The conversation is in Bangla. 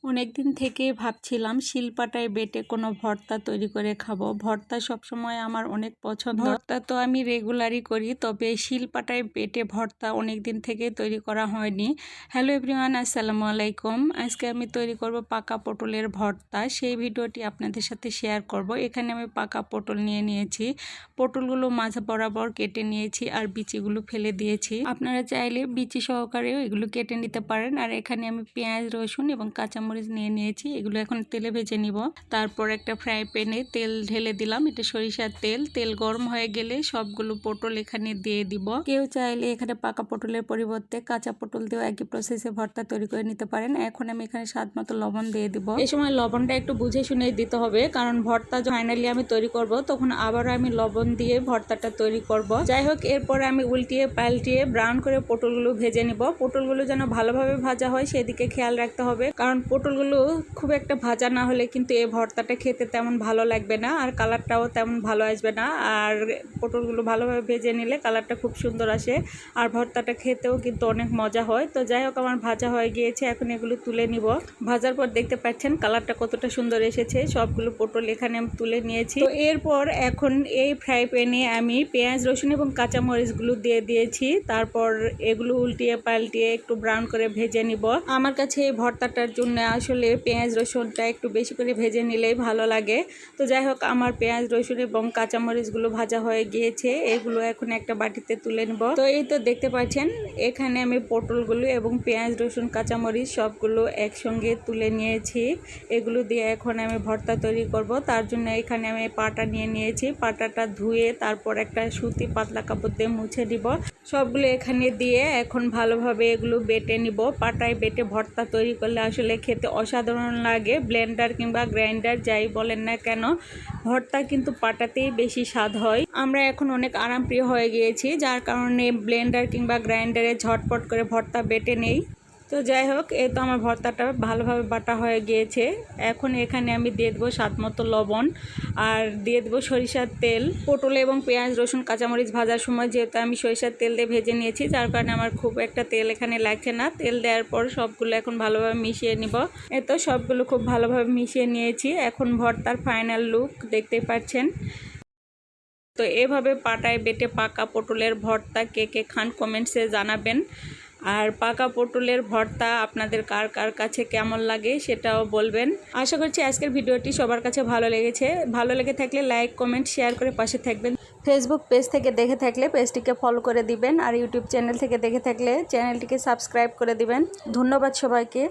অনেকদিন থেকে ভাবছিলাম শিলপাটায় বেটে কোনো ভর্তা তৈরি করে খাবো। ভর্তা সবসময় আমার অনেক পছন্দ। ভর্তা তো আমি রেগুলারই করি, তবে শিলপাটায় বেটে ভর্তা অনেকদিন থেকে তৈরি করা হয়নি। হ্যালো এভরিওয়ান, আসসালামু আলাইকুম। আজকে আমি তৈরি করব পাকা পটলের ভর্তা। সেই ভিডিওটি আপনাদের সাথে শেয়ার করব। এখানে আমি পাকা পটল নিয়ে নিয়েছি। পটলগুলো মাঝে বরাবর কেটে নিয়েছি আর বিচিগুলো ফেলে দিয়েছি। আপনারা চাইলে বিচি সহকারেও এগুলো কেটে নিতে পারেন। আর এখানে আমি পেঁয়াজ, রসুন এবং কাঁচামরিচ নিয়ে নিয়েছি। এগুলো এখন তেলে ভেজে নিব। তারপর একটা ফ্রাই প্যানে তেল ঢেলে দিলাম। এটা সরিষার তেল। তেল গরম হয়ে গেলে সবগুলো পটল এখানে দিয়ে দিব। কেউ চাইলে এখানে পাকা পটলের পরিবর্তে কাঁচা পটল দিয়েও একই প্রসেসে ভর্তা তৈরি করে নিতে পারেন। এখন আমি এখানে স্বাদ মতো লবণ দিয়ে দিব। এই সময় লবণটা একটু বুঝে শুনে দিতে হবে, কারণ ভর্তা ফাইনালি আমি তৈরি করব তখন আবার আমি লবণ দিয়ে ভর্তাটা তৈরি করব। যাই হোক, এরপরে আমি উল্টিয়ে পাল্টিয়ে ব্রাউন করে পটলগুলো ভেজে নিব। পটলগুলো যেন ভালোভাবে ভাজা হয় সেদিকে খেয়াল রাখতে হবে, কারণ পটলগুলো খুব একটা ভাজা না হলে কিন্তু এই ভর্তাটা খেতে তেমন ভালো লাগবে না আর কালারটাও তেমন ভালো আসবে না। আর পটলগুলো ভালোভাবে ভেজে নিলে কালারটা খুব সুন্দর আসে আর ভর্তাটা খেতেও কিন্তু অনেক মজা হয়। তো যাই হোক, আমার ভাজা হয়ে গিয়েছে। এখন এগুলো তুলে নিব। ভাজার পর দেখতে পাচ্ছেন কালারটা কতটা সুন্দর এসেছে। সবগুলো পটল এখানে আমি তুলে নিয়েছি। তো এরপর এখন এই ফ্রাই প্যানে আমি পেঁয়াজ, রসুন এবং কাঁচামরিচগুলো দিয়ে দিয়েছি। তারপর এগুলো উল্টিয়ে পাল্টিয়ে একটু ব্রাউন করে ভেজে নিব। আমার কাছে এই ভর্তাটার জন্য আসলে পেঁয়াজ রসুনটা একটু বেশি করে ভেজে নিলেই ভালো লাগে। তো যাই হোক, আমার পেঁয়াজ, রসুন এবং কাঁচামরিচগুলো ভাজা হয়ে গিয়েছে। এগুলো এখন একটা বাটিতে তুলে নেব। তো এই তো দেখতে পাচ্ছেন এখানে আমি পটলগুলো এবং পেঁয়াজ, রসুন, কাঁচামরিচ সবগুলো একসঙ্গে তুলে নিয়েছি। এগুলো দিয়ে এখন আমি ভর্তা তৈরি করব। তার জন্য এখানে আমি পাটা নিয়ে নিয়েছি। পাটাটা ধুয়ে তারপর একটা সুতি পাতলা কাপড় দিয়ে মুছে দিব। সবগুলো এখানে দিয়ে এখন ভালোভাবে এগুলো বেটে নিব। পাটায় বেটে ভর্তা তৈরি করলে আসলে খেতে অসাধারণ লাগে। ব্লেন্ডার কিংবা গ্রাইন্ডার যাই বলেন না কেন, ভর্তা কিন্তু পাটাতেই বেশি স্বাদ হয়। আমরা এখন অনেক আরামপ্রিয় হয়ে গিয়েছি, যার কারণে ব্লেন্ডার কিংবা গ্রাইন্ডারে ঝটপট করে ভর্তা বেটে নেই। তো যাই হোক, এই তো আমার ভর্তাটা ভালোভাবে বাটা হয়ে গিয়েছে। এখন এখানে আমি দিয়ে দেবো স্বাদ মতো লবণ আর দিয়ে দেবো সরিষার তেল। পটল এবং পেঁয়াজ, রসুন, কাঁচামরিচ ভাজার সময় যেহেতু আমি সরিষার তেল দিয়ে ভেজে নিয়েছি, যার কারণে আমার খুব একটা তেল এখানে লাগছে না। তেল দেওয়ার পর সবগুলো এখন ভালোভাবে মিশিয়ে নিব। এই তো সবগুলো খুব ভালোভাবে মিশিয়ে নিয়েছি। এখন ভর্তার ফাইনাল লুক দেখতেই পাচ্ছেন। তো এভাবে পাটায় বেটে পাকা পটলের ভর্তা কে কে খান কমেন্টসে জানাবেন। আর পাকা পটলের ভর্তা আপনাদের কার কার কাছে কেমন লাগে সেটাও বলবেন। আশা করছি আজকের ভিডিওটি সবার কাছে ভালো লেগেছে। ভালো লেগে থাকলে লাইক, কমেন্ট, শেয়ার করে পাশে থাকবেন। ফেসবুক পেজ থেকে দেখে থাকলে পেজটিকে ফলো করে দিবেন আর ইউটিউব চ্যানেল থেকে দেখে থাকলে চ্যানেলটিকে সাবস্ক্রাইব করে দিবেন। ধন্যবাদ সবাইকে।